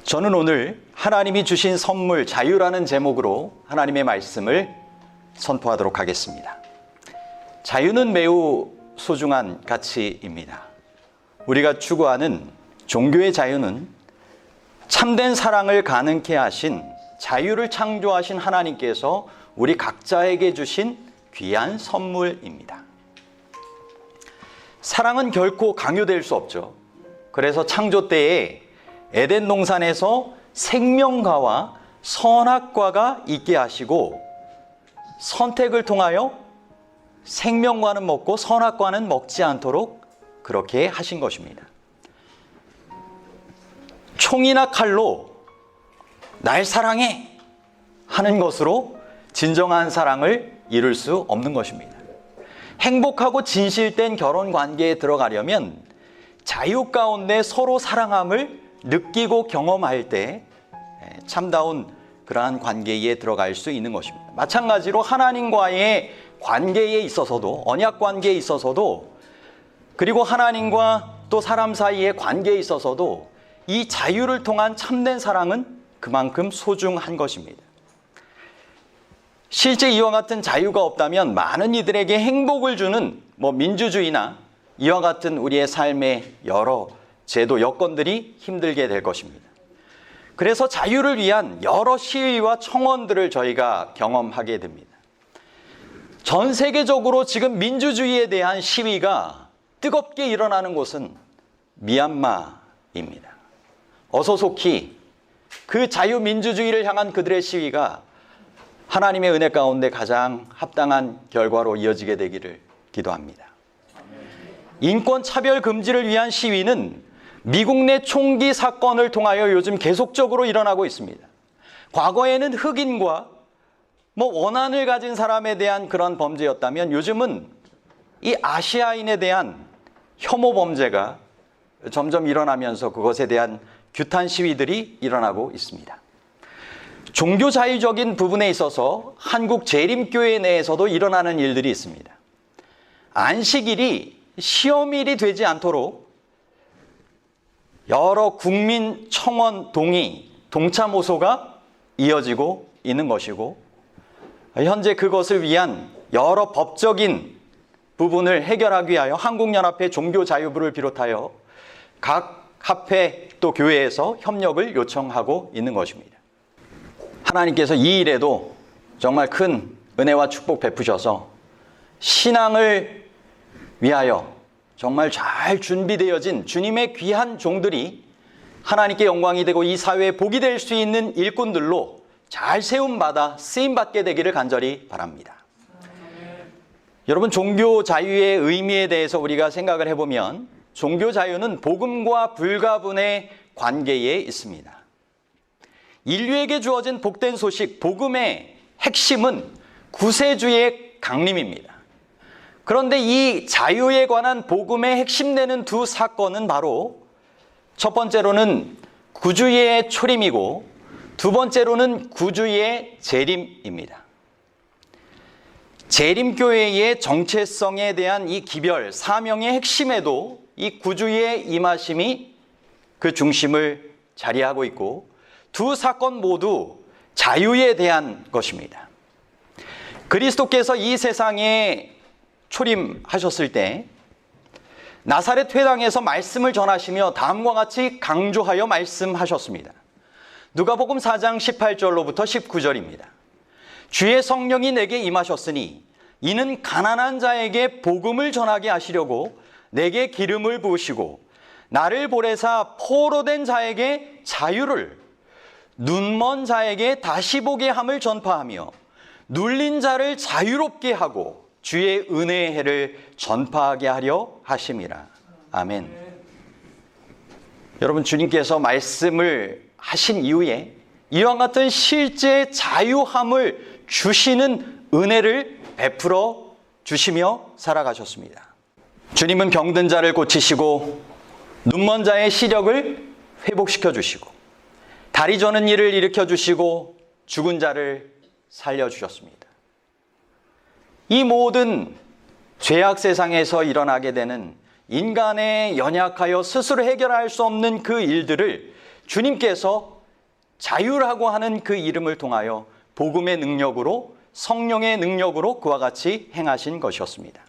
저는 오늘 하나님이 주신 선물 자유라는 제목으로 하나님의 말씀을 선포하도록 하겠습니다. 자유는 매우 소중한 가치입니다. 우리가 추구하는 종교의 자유는 참된 사랑을 가능케 하신 자유를 창조하신 하나님께서 우리 각자에게 주신 귀한 선물입니다. 사랑은 결코 강요될 수 없죠. 그래서 창조 때에 에덴 동산에서 생명과와 선악과가 있게 하시고 선택을 통하여 생명과는 먹고 선악과는 먹지 않도록 그렇게 하신 것입니다. 총이나 칼로 날 사랑해 하는 것으로 진정한 사랑을 이룰 수 없는 것입니다. 행복하고 진실된 결혼 관계에 들어가려면 자유 가운데 서로 사랑함을 느끼고 경험할 때 참다운 그러한 관계에 들어갈 수 있는 것입니다. 마찬가지로 하나님과의 관계에 있어서도, 언약 관계에 있어서도, 그리고 하나님과 또 사람 사이의 관계에 있어서도 이 자유를 통한 참된 사랑은 그만큼 소중한 것입니다. 실제 이와 같은 자유가 없다면 많은 이들에게 행복을 주는 민주주의나 이와 같은 우리의 삶의 여러 제도, 여건들이 힘들게 될 것입니다. 그래서 자유를 위한 여러 시위와 청원들을 저희가 경험하게 됩니다. 전 세계적으로 지금 민주주의에 대한 시위가 뜨겁게 일어나는 곳은 미얀마입니다. 어서 속히 그 자유민주주의를 향한 그들의 시위가 하나님의 은혜 가운데 가장 합당한 결과로 이어지게 되기를 기도합니다. 인권 차별 금지를 위한 시위는 미국 내 총기 사건을 통하여 요즘 계속적으로 일어나고 있습니다. 과거에는 흑인과 원한을 가진 사람에 대한 그런 범죄였다면 요즘은 이 아시아인에 대한 혐오 범죄가 점점 일어나면서 그것에 대한 규탄 시위들이 일어나고 있습니다. 종교 자유적인 부분에 있어서 한국 재림교회 내에서도 일어나는 일들이 있습니다. 안식일이 시험일이 되지 않도록 여러 국민 청원 동의, 동참 호소가 이어지고 있는 것이고 현재 그것을 위한 여러 법적인 부분을 해결하기 위하여 한국연합회 종교자유부를 비롯하여 각 합회 또 교회에서 협력을 요청하고 있는 것입니다. 하나님께서 이 일에도 정말 큰 은혜와 축복 베푸셔서 신앙을 위하여 정말 잘 준비되어진 주님의 귀한 종들이 하나님께 영광이 되고 이 사회에 복이 될 수 있는 일꾼들로 잘 세움받아 쓰임받게 되기를 간절히 바랍니다. 여러분, 종교 자유의 의미에 대해서 우리가 생각을 해보면 종교 자유는 복음과 불가분의 관계에 있습니다. 인류에게 주어진 복된 소식, 복음의 핵심은 구세주의 강림입니다. 그런데 이 자유에 관한 복음의 핵심되는 두 사건은 바로 첫 번째로는 구주의 초림이고 두 번째로는 구주의 재림입니다. 재림교회의 정체성에 대한 이 기별, 사명의 핵심에도 이 구주의 임하심이 그 중심을 자리하고 있고 두 사건 모두 자유에 대한 것입니다. 그리스도께서 이 세상에 초림하셨을 때 나사렛 회당에서 말씀을 전하시며 다음과 같이 강조하여 말씀하셨습니다. 누가복음 4장 18절로부터 19절입니다. 주의 성령이 내게 임하셨으니 이는 가난한 자에게 복음을 전하게 하시려고 내게 기름을 부으시고 나를 보내사 포로된 자에게 자유를, 눈먼 자에게 다시 보게 함을 전파하며 눌린 자를 자유롭게 하고 주의 은혜의 해를 전파하게 하려 하심이라. 아멘. 여러분, 주님께서 말씀을 하신 이후에 이와 같은 실제 자유함을 주시는 은혜를 베풀어 주시며 살아가셨습니다. 주님은 병든 자를 고치시고 눈먼 자의 시력을 회복시켜 주시고 다리 저는 이를 일으켜 주시고 죽은 자를 살려주셨습니다. 이 모든 죄악 세상에서 일어나게 되는 인간의 연약하여 스스로 해결할 수 없는 그 일들을 주님께서 자유라고 하는 그 이름을 통하여 복음의 능력으로, 성령의 능력으로 그와 같이 행하신 것이었습니다.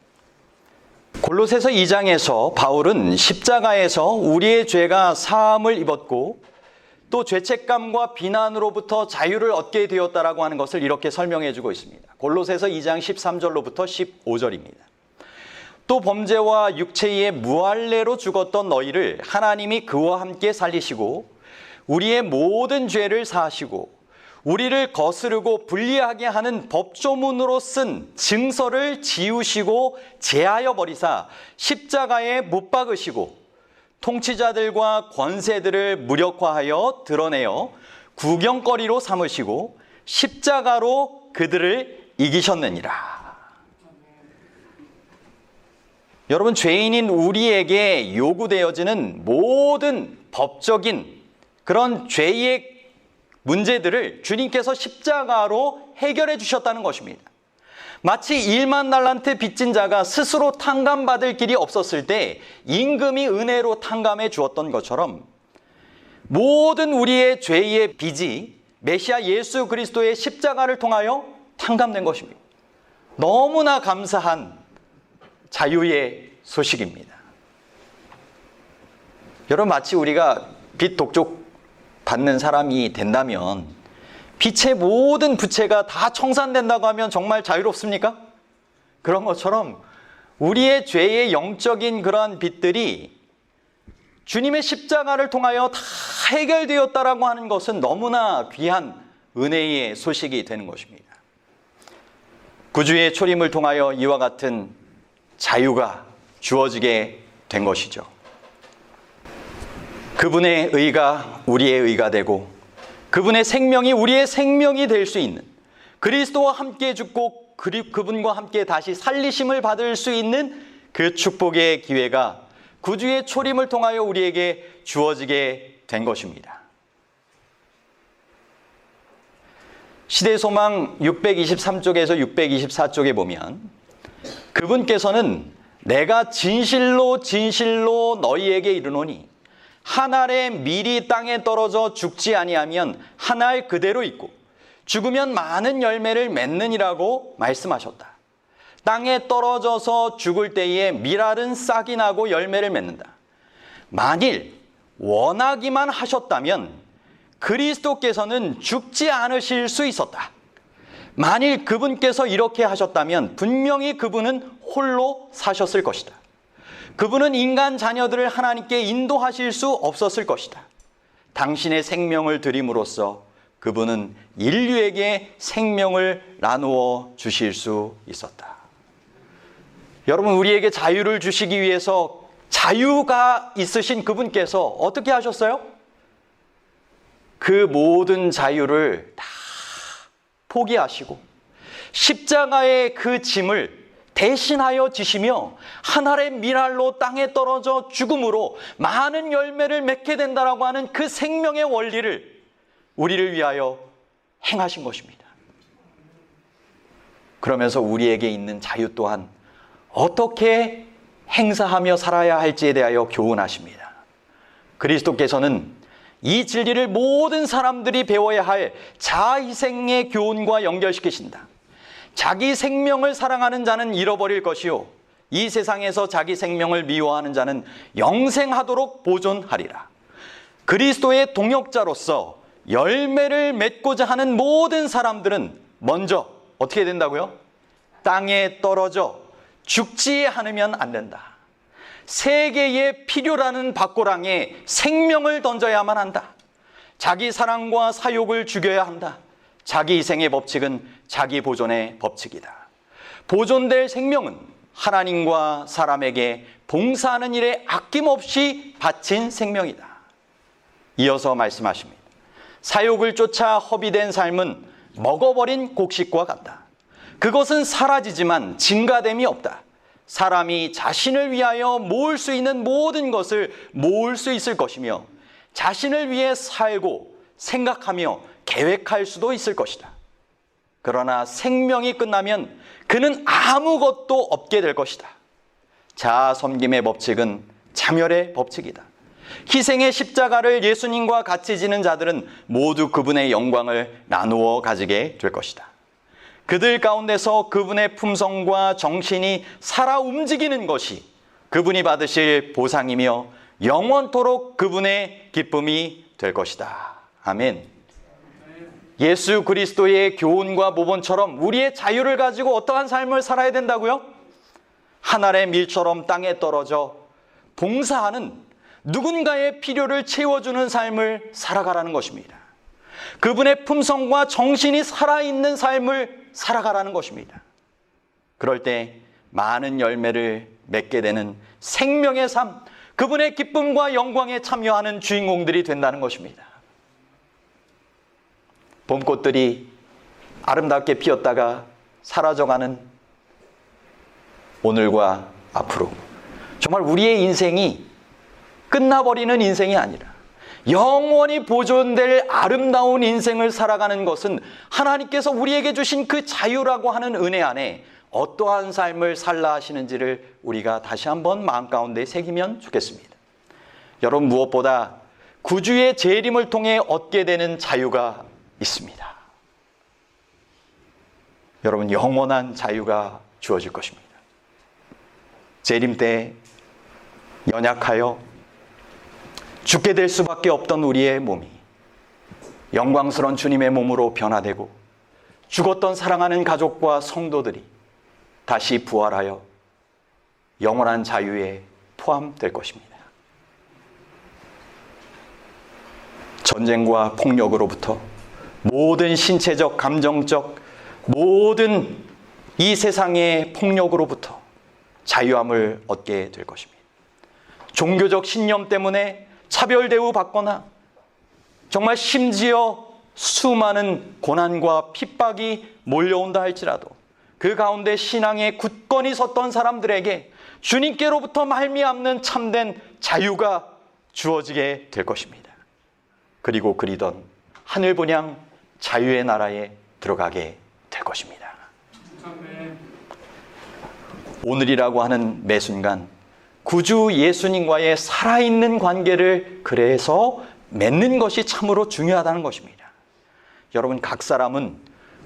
골로새서 2장에서 바울은 십자가에서 우리의 죄가 사함을 입었고 또 죄책감과 비난으로부터 자유를 얻게 되었다라고 하는 것을 이렇게 설명해 주고 있습니다. 골로새서 2장 13절로부터 15절입니다. 또 범죄와 육체의 무할례로 죽었던 너희를 하나님이 그와 함께 살리시고 우리의 모든 죄를 사하시고 우리를 거스르고 불리하게 하는 법조문으로 쓴 증서를 지우시고 제하여 버리사 십자가에 못 박으시고 통치자들과 권세들을 무력화하여 드러내어 구경거리로 삼으시고 십자가로 그들을 이기셨느니라. 여러분, 죄인인 우리에게 요구되어지는 모든 법적인 그런 죄의 문제들을 주님께서 십자가로 해결해 주셨다는 것입니다. 마치 1만 달란트 빚진 자가 스스로 탕감받을 길이 없었을 때 임금이 은혜로 탕감해 주었던 것처럼 모든 우리의 죄의 빚이 메시아 예수 그리스도의 십자가를 통하여 탕감된 것입니다. 너무나 감사한 자유의 소식입니다. 여러분, 마치 우리가 빚 독촉 받는 사람이 된다면 빚의 모든 부채가 다 청산된다고 하면 정말 자유롭습니까? 그런 것처럼 우리의 죄의 영적인 그러한 빚들이 주님의 십자가를 통하여 다 해결되었다라고 하는 것은 너무나 귀한 은혜의 소식이 되는 것입니다. 구주의 초림을 통하여 이와 같은 자유가 주어지게 된 것이죠. 그분의 의가 우리의 의가 되고 그분의 생명이 우리의 생명이 될 수 있는, 그리스도와 함께 죽고 그분과 함께 다시 살리심을 받을 수 있는 그 축복의 기회가 구주의 초림을 통하여 우리에게 주어지게 된 것입니다. 시대소망 623쪽에서 624쪽에 보면 그분께서는 내가 진실로 진실로 너희에게 이르노니 한 알의 밀이 땅에 떨어져 죽지 아니하면 한 알 그대로 있고 죽으면 많은 열매를 맺느니라고 말씀하셨다. 땅에 떨어져서 죽을 때에 밀알은 싹이 나고 열매를 맺는다. 만일 원하기만 하셨다면 그리스도께서는 죽지 않으실 수 있었다. 만일 그분께서 이렇게 하셨다면 분명히 그분은 홀로 사셨을 것이다. 그분은 인간 자녀들을 하나님께 인도하실 수 없었을 것이다. 당신의 생명을 드림으로써 그분은 인류에게 생명을 나누어 주실 수 있었다. 여러분, 우리에게 자유를 주시기 위해서 자유가 있으신 그분께서 어떻게 하셨어요? 그 모든 자유를 다 포기하시고 십자가의 그 짐을 대신하여 지시며 한 알의 밀알로 땅에 떨어져 죽음으로 많은 열매를 맺게 된다라고 하는 그 생명의 원리를 우리를 위하여 행하신 것입니다. 그러면서 우리에게 있는 자유 또한 어떻게 행사하며 살아야 할지에 대하여 교훈하십니다. 그리스도께서는 이 진리를 모든 사람들이 배워야 할 자아희생의 교훈과 연결시키신다. 자기 생명을 사랑하는 자는 잃어버릴 것이요 이 세상에서 자기 생명을 미워하는 자는 영생하도록 보존하리라. 그리스도의 동역자로서 열매를 맺고자 하는 모든 사람들은 먼저 어떻게 된다고요? 땅에 떨어져 죽지 않으면 안 된다. 세계의 필요라는 박고랑에 생명을 던져야만 한다. 자기 사랑과 사욕을 죽여야 한다. 자기 희생의 법칙은 자기 보존의 법칙이다. 보존될 생명은 하나님과 사람에게 봉사하는 일에 아낌없이 바친 생명이다. 이어서 말씀하십니다. 사욕을 쫓아 허비된 삶은 먹어버린 곡식과 같다. 그것은 사라지지만 증가됨이 없다. 사람이 자신을 위하여 모을 수 있는 모든 것을 모을 수 있을 것이며 자신을 위해 살고 생각하며 계획할 수도 있을 것이다. 그러나 생명이 끝나면 그는 아무것도 없게 될 것이다. 자아 섬김의 법칙은 자멸의 법칙이다. 희생의 십자가를 예수님과 같이 지는 자들은 모두 그분의 영광을 나누어 가지게 될 것이다. 그들 가운데서 그분의 품성과 정신이 살아 움직이는 것이 그분이 받으실 보상이며 영원토록 그분의 기쁨이 될 것이다. 아멘. 예수 그리스도의 교훈과 모본처럼 우리의 자유를 가지고 어떠한 삶을 살아야 된다고요? 하늘의 밀처럼 땅에 떨어져 봉사하는 누군가의 필요를 채워주는 삶을 살아가라는 것입니다. 그분의 품성과 정신이 살아있는 삶을 살아가라는 것입니다. 그럴 때 많은 열매를 맺게 되는 생명의 삶, 그분의 기쁨과 영광에 참여하는 주인공들이 된다는 것입니다. 봄꽃들이 아름답게 피었다가 사라져가는 오늘과 앞으로, 정말 우리의 인생이 끝나버리는 인생이 아니라 영원히 보존될 아름다운 인생을 살아가는 것은 하나님께서 우리에게 주신 그 자유라고 하는 은혜 안에 어떠한 삶을 살라 하시는지를 우리가 다시 한번 마음 가운데 새기면 좋겠습니다. 여러분, 무엇보다 구주의 재림을 통해 얻게 되는 자유가 있습니다. 여러분, 영원한 자유가 주어질 것입니다. 재림 때 연약하여 죽게 될 수밖에 없던 우리의 몸이 영광스러운 주님의 몸으로 변화되고, 죽었던 사랑하는 가족과 성도들이 다시 부활하여 영원한 자유에 포함될 것입니다. 전쟁과 폭력으로부터, 모든 신체적, 감정적, 모든 이 세상의 폭력으로부터 자유함을 얻게 될 것입니다. 종교적 신념 때문에 차별 대우받거나 정말 심지어 수많은 고난과 핍박이 몰려온다 할지라도 그 가운데 신앙에 굳건히 섰던 사람들에게 주님께로부터 말미암는 참된 자유가 주어지게 될 것입니다. 그리고 그리던 하늘 분양 자유의 나라에 들어가게 될 것입니다. 오늘이라고 하는 매 순간 구주 예수님과의 살아있는 관계를 그래서 맺는 것이 참으로 중요하다는 것입니다. 여러분, 각 사람은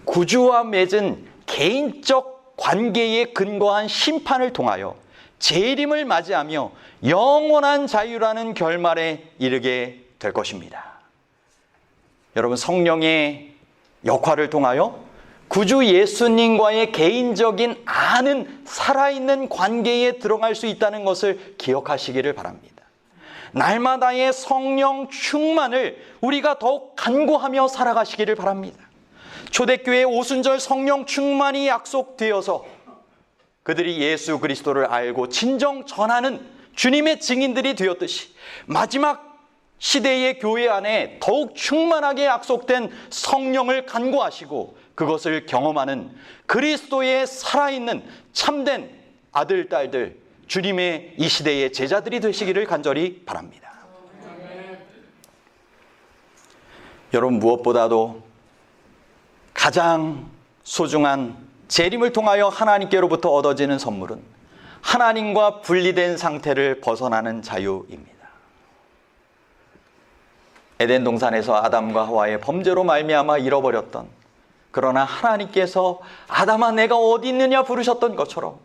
구주와 맺은 개인적 관계에 근거한 심판을 통하여 재림을 맞이하며 영원한 자유라는 결말에 이르게 될 것입니다. 여러분, 성령의 역할을 통하여 구주 예수님과의 개인적인 아는 살아있는 관계에 들어갈 수 있다는 것을 기억하시기를 바랍니다. 날마다의 성령 충만을 우리가 더욱 간구하며 살아가시기를 바랍니다. 초대교회 오순절 성령 충만이 약속되어서 그들이 예수 그리스도를 알고 진정 전하는 주님의 증인들이 되었듯이 마지막 시대의 교회 안에 더욱 충만하게 약속된 성령을 간구하시고 그것을 경험하는 그리스도의 살아있는 참된 아들, 딸들, 주님의 이 시대의 제자들이 되시기를 간절히 바랍니다. 여러분, 무엇보다도 가장 소중한 재림을 통하여 하나님께로부터 얻어지는 선물은 하나님과 분리된 상태를 벗어나는 자유입니다. 에덴 동산에서 아담과 하와의 범죄로 말미암아 잃어버렸던, 그러나 하나님께서 아담아 내가 어디 있느냐 부르셨던 것처럼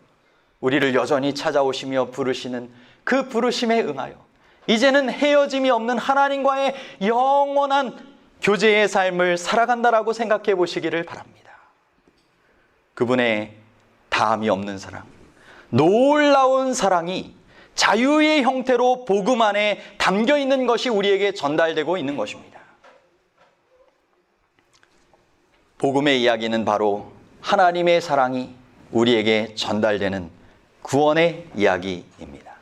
우리를 여전히 찾아오시며 부르시는 그 부르심에 응하여 이제는 헤어짐이 없는 하나님과의 영원한 교제의 삶을 살아간다라고 생각해 보시기를 바랍니다. 그분의 다함이 없는 사랑, 놀라운 사랑이 자유의 형태로 복음 안에 담겨 있는 것이 우리에게 전달되고 있는 것입니다. 복음의 이야기는 바로 하나님의 사랑이 우리에게 전달되는 구원의 이야기입니다.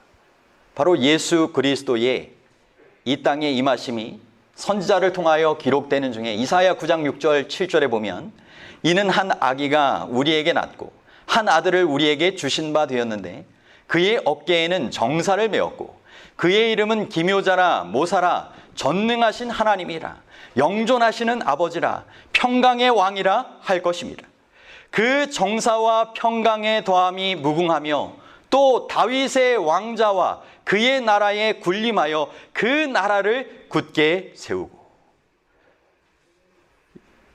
바로 예수 그리스도의 이 땅에 임하심이 선지자를 통하여 기록되는 중에 이사야 9장 6절 7절에 보면 이는 한 아기가 우리에게 낳고 한 아들을 우리에게 주신 바 되었는데 그의 어깨에는 정사를 메었고 그의 이름은 기묘자라 모사라 전능하신 하나님이라 영존하시는 아버지라 평강의 왕이라 할 것입니다. 그 정사와 평강의 더함이 무궁하며 또 다윗의 왕자와 그의 나라에 군림하여 그 나라를 굳게 세우고.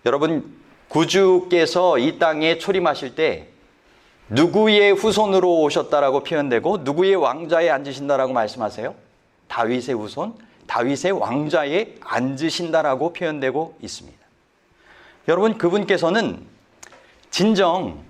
여러분, 구주께서 이 땅에 초림하실 때 누구의 후손으로 오셨다라고 표현되고 누구의 왕좌에 앉으신다라고 말씀하세요? 다윗의 후손, 다윗의 왕좌에 앉으신다라고 표현되고 있습니다. 여러분, 그분께서는 진정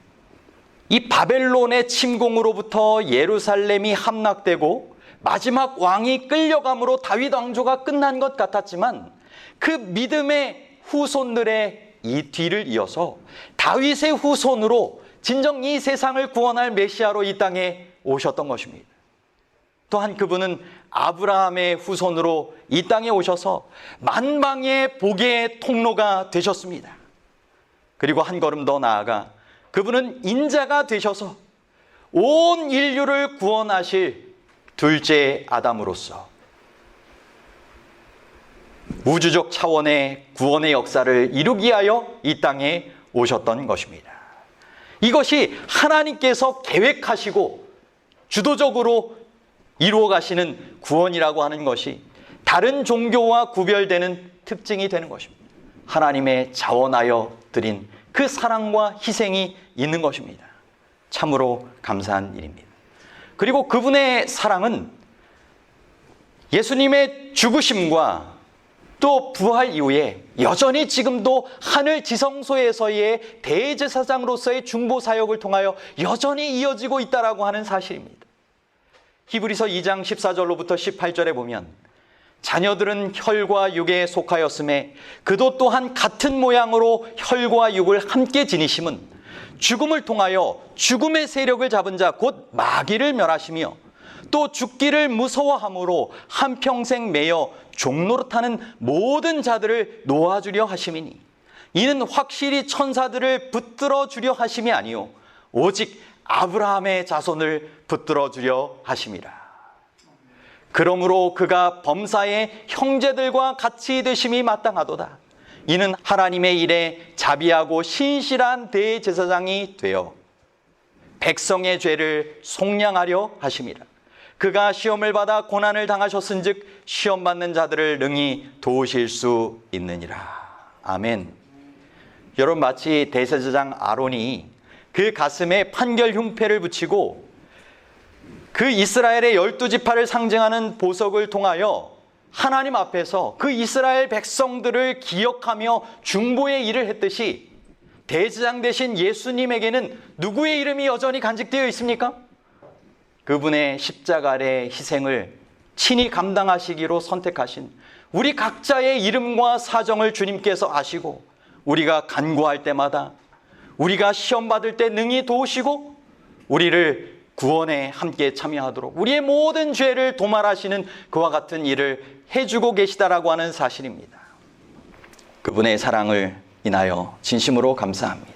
이 바벨론의 침공으로부터 예루살렘이 함락되고 마지막 왕이 끌려감으로 다윗 왕조가 끝난 것 같았지만 그 믿음의 후손들의 이 뒤를 이어서 다윗의 후손으로 진정 이 세상을 구원할 메시아로 이 땅에 오셨던 것입니다. 또한 그분은 아브라함의 후손으로 이 땅에 오셔서 만방의 복의 통로가 되셨습니다. 그리고 한 걸음 더 나아가 그분은 인자가 되셔서 온 인류를 구원하실 둘째 아담으로서 우주적 차원의 구원의 역사를 이루기 위하여 이 땅에 오셨던 것입니다. 이것이 하나님께서 계획하시고 주도적으로 이루어 가시는 구원이라고 하는 것이 다른 종교와 구별되는 특징이 되는 것입니다. 하나님의 자원하여 드린 그 사랑과 희생이 있는 것입니다. 참으로 감사한 일입니다. 그리고 그분의 사랑은 예수님의 죽으심과 또 부활 이후에 여전히 지금도 하늘 지성소에서의 대제사장으로서의 중보 사역을 통하여 여전히 이어지고 있다라고 하는 사실입니다. 히브리서 2장 14절로부터 18절에 보면 자녀들은 혈과 육에 속하였음에 그도 또한 같은 모양으로 혈과 육을 함께 지니심은 죽음을 통하여 죽음의 세력을 잡은 자 곧 마귀를 멸하시며 또 죽기를 무서워함으로 한평생 매여 종노릇하는 모든 자들을 놓아주려 하심이니 이는 확실히 천사들을 붙들어 주려 하심이 아니요 오직 아브라함의 자손을 붙들어 주려 하심이라. 그러므로 그가 범사의 형제들과 같이 되심이 마땅하도다. 이는 하나님의 일에 자비하고 신실한 대제사장이 되어 백성의 죄를 속량하려 하심이라. 그가 시험을 받아 고난을 당하셨은즉 시험 받는 자들을 능히 도우실 수 있느니라. 아멘. 여러분, 마치 대제사장 아론이 그 가슴에 판결 흉패를 붙이고 그 이스라엘의 12지파를 상징하는 보석을 통하여 하나님 앞에서 그 이스라엘 백성들을 기억하며 중보의 일을 했듯이 대제사장 되신 예수님에게는 누구의 이름이 여전히 간직되어 있습니까? 그분의 십자가 아래 희생을 친히 감당하시기로 선택하신 우리 각자의 이름과 사정을 주님께서 아시고 우리가 간구할 때마다 우리가 시험 받을 때 능히 도우시고 우리를 구원에 함께 참여하도록 우리의 모든 죄를 도말하시는 그와 같은 일을 해주고 계시다라고 하는 사실입니다. 그분의 사랑을 인하여 진심으로 감사합니다.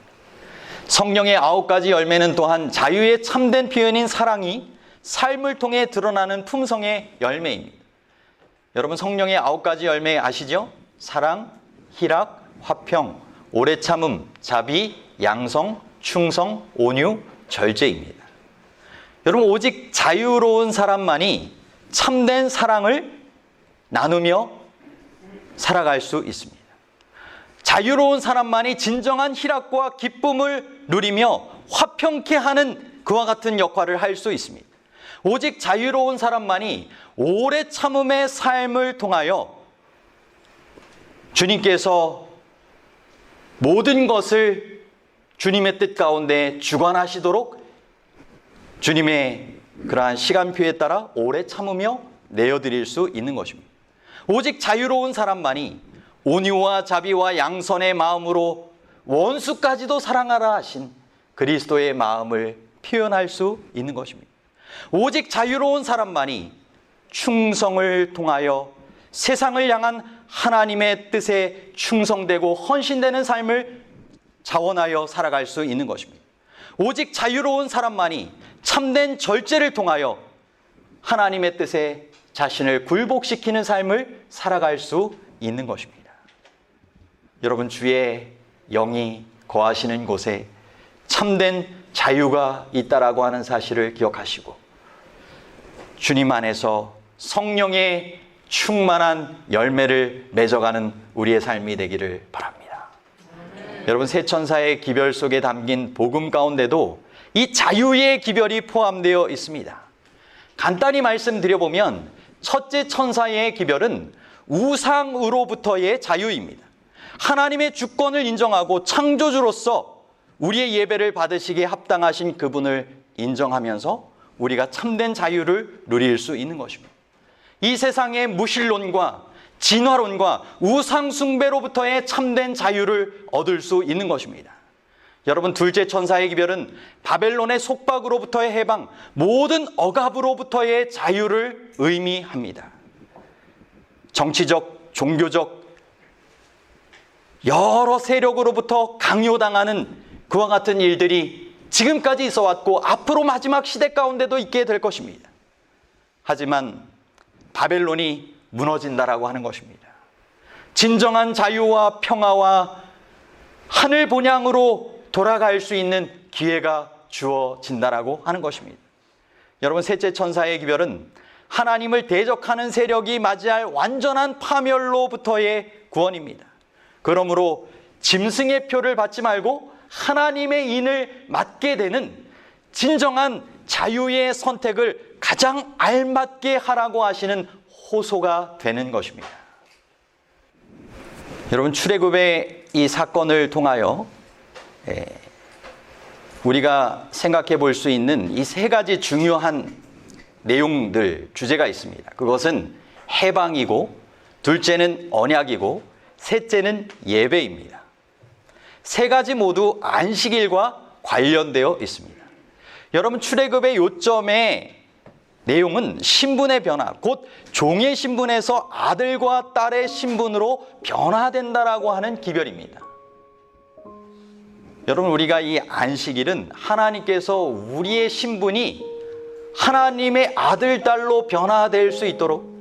성령의 9가지 열매는 또한 자유의 참된 표현인 사랑이 삶을 통해 드러나는 품성의 열매입니다. 여러분, 성령의 9가지 열매 아시죠? 사랑, 희락, 화평, 오래 참음, 자비, 양성, 충성, 온유, 절제입니다. 여러분, 오직 자유로운 사람만이 참된 사랑을 나누며 살아갈 수 있습니다. 자유로운 사람만이 진정한 희락과 기쁨을 누리며 화평케 하는 그와 같은 역할을 할 수 있습니다. 오직 자유로운 사람만이 오래 참음의 삶을 통하여 주님께서 모든 것을 주님의 뜻 가운데 주관하시도록 주님의 그러한 시간표에 따라 오래 참으며 내어드릴 수 있는 것입니다. 오직 자유로운 사람만이 온유와 자비와 양선의 마음으로 원수까지도 사랑하라 하신 그리스도의 마음을 표현할 수 있는 것입니다. 오직 자유로운 사람만이 충성을 통하여 세상을 향한 하나님의 뜻에 충성되고 헌신되는 삶을 자원하여 살아갈 수 있는 것입니다. 오직 자유로운 사람만이 참된 절제를 통하여 하나님의 뜻에 자신을 굴복시키는 삶을 살아갈 수 있는 것입니다. 여러분, 주의 영이 거하시는 곳에 참된 자유가 있다라고 하는 사실을 기억하시고 주님 안에서 성령의 충만한 열매를 맺어가는 우리의 삶이 되기를 바랍니다. 여러분, 세 천사의 기별 속에 담긴 복음 가운데도 이 자유의 기별이 포함되어 있습니다. 간단히 말씀드려보면 첫째 천사의 기별은 우상으로부터의 자유입니다. 하나님의 주권을 인정하고 창조주로서 우리의 예배를 받으시기에 합당하신 그분을 인정하면서 우리가 참된 자유를 누릴 수 있는 것입니다. 이 세상의 무신론과 진화론과 우상숭배로부터의 참된 자유를 얻을 수 있는 것입니다. 여러분, 둘째 천사의 기별은 바벨론의 속박으로부터의 해방, 모든 억압으로부터의 자유를 의미합니다. 정치적, 종교적 여러 세력으로부터 강요당하는 그와 같은 일들이 지금까지 있어왔고 앞으로 마지막 시대 가운데도 있게 될 것입니다. 하지만 바벨론이 무너진다라고 하는 것입니다. 진정한 자유와 평화와 하늘 본향으로 돌아갈 수 있는 기회가 주어진다라고 하는 것입니다. 여러분, 셋째 천사의 기별은 하나님을 대적하는 세력이 맞이할 완전한 파멸로부터의 구원입니다. 그러므로 짐승의 표를 받지 말고 하나님의 인을 맡게 되는 진정한 자유의 선택을 가장 알맞게 하라고 하시는 호소가 되는 것입니다. 여러분, 출애굽의 이 사건을 통하여 우리가 생각해 볼 수 있는 이 세 가지 중요한 내용들, 주제가 있습니다. 그것은 해방이고, 둘째는 언약이고, 셋째는 예배입니다. 세 가지 모두 안식일과 관련되어 있습니다. 여러분, 출애굽의 요점의 내용은 신분의 변화, 곧 종의 신분에서 아들과 딸의 신분으로 변화된다라고 하는 기별입니다. 여러분, 우리가 이 안식일은 하나님께서 우리의 신분이 하나님의 아들, 딸로 변화될 수 있도록,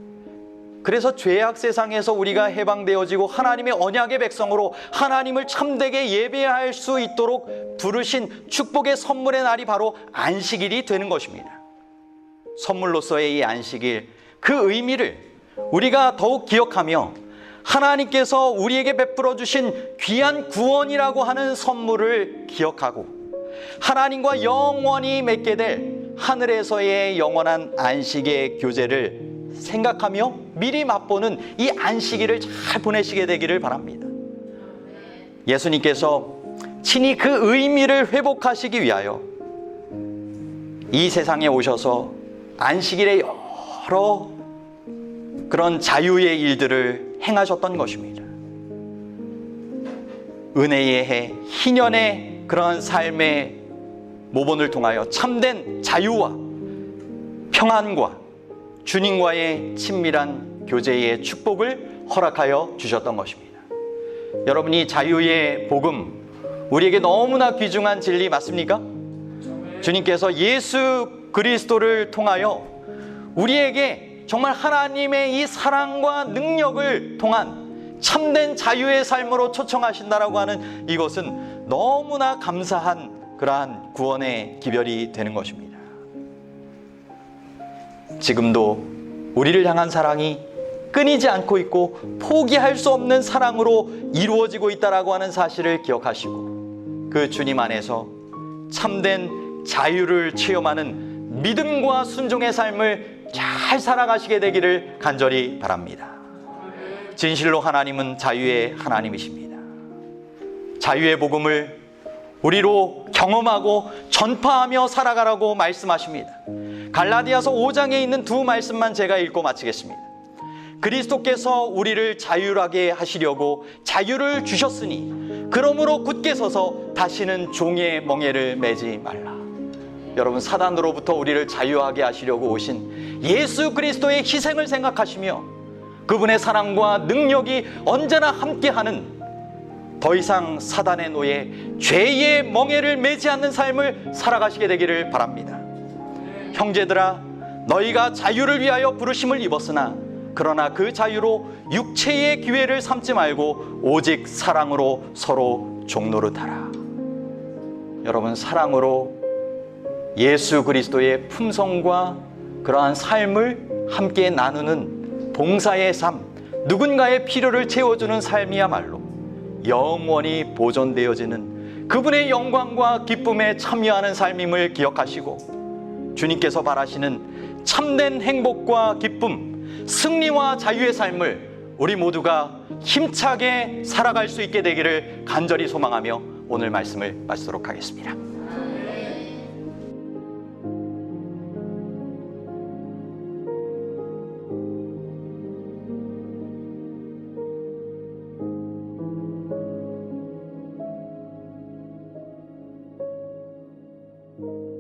그래서 죄악 세상에서 우리가 해방되어지고 하나님의 언약의 백성으로 하나님을 참되게 예배할 수 있도록 부르신 축복의 선물의 날이 바로 안식일이 되는 것입니다. 선물로서의 이 안식일, 그 의미를 우리가 더욱 기억하며 하나님께서 우리에게 베풀어 주신 귀한 구원이라고 하는 선물을 기억하고 하나님과 영원히 맺게 될 하늘에서의 영원한 안식의 교제를 생각하며 미리 맛보는 이 안식일을 잘 보내시게 되기를 바랍니다. 예수님께서 친히 그 의미를 회복하시기 위하여 이 세상에 오셔서 안식일에 여러 그런 자유의 일들을 행하셨던 것입니다. 은혜의 해, 희년의 그러한 삶의 모본을 통하여 참된 자유와 평안과 주님과의 친밀한 교제의 축복을 허락하여 주셨던 것입니다. 여러분이 자유의 복음, 우리에게 너무나 귀중한 진리 맞습니까? 주님께서 예수 그리스도를 통하여 우리에게 정말 하나님의 이 사랑과 능력을 통한 참된 자유의 삶으로 초청하신다라고 하는 이것은 너무나 감사한 그러한 구원의 기별이 되는 것입니다. 지금도 우리를 향한 사랑이 끊이지 않고 있고 포기할 수 없는 사랑으로 이루어지고 있다라고 하는 사실을 기억하시고 그 주님 안에서 참된 자유를 체험하는 믿음과 순종의 삶을 잘 살아가시게 되기를 간절히 바랍니다. 진실로 하나님은 자유의 하나님이십니다. 자유의 복음을 우리로 경험하고 전파하며 살아가라고 말씀하십니다. 갈라디아서 5장에 있는 두 말씀만 제가 읽고 마치겠습니다. 그리스도께서 우리를 자유하게 하시려고 자유를 주셨으니 그러므로 굳게 서서 다시는 종의 멍에를 매지 말라. 여러분, 사단으로부터 우리를 자유하게 하시려고 오신 예수 그리스도의 희생을 생각하시며 그분의 사랑과 능력이 언제나 함께하는 더 이상 사단의 노예, 죄의 멍에를 매지 않는 삶을 살아가시게 되기를 바랍니다. 형제들아, 너희가 자유를 위하여 부르심을 입었으나 그러나 그 자유로 육체의 기회를 삼지 말고 오직 사랑으로 서로 종노릇하라. 여러분, 사랑으로 예수 그리스도의 품성과 그러한 삶을 함께 나누는 봉사의 삶, 누군가의 필요를 채워주는 삶이야말로 영원히 보존되어지는 그분의 영광과 기쁨에 참여하는 삶임을 기억하시고, 주님께서 바라시는 참된 행복과 기쁨, 승리와 자유의 삶을 우리 모두가 힘차게 살아갈 수 있게 되기를 간절히 소망하며 오늘 말씀을 마치도록 하겠습니다. you.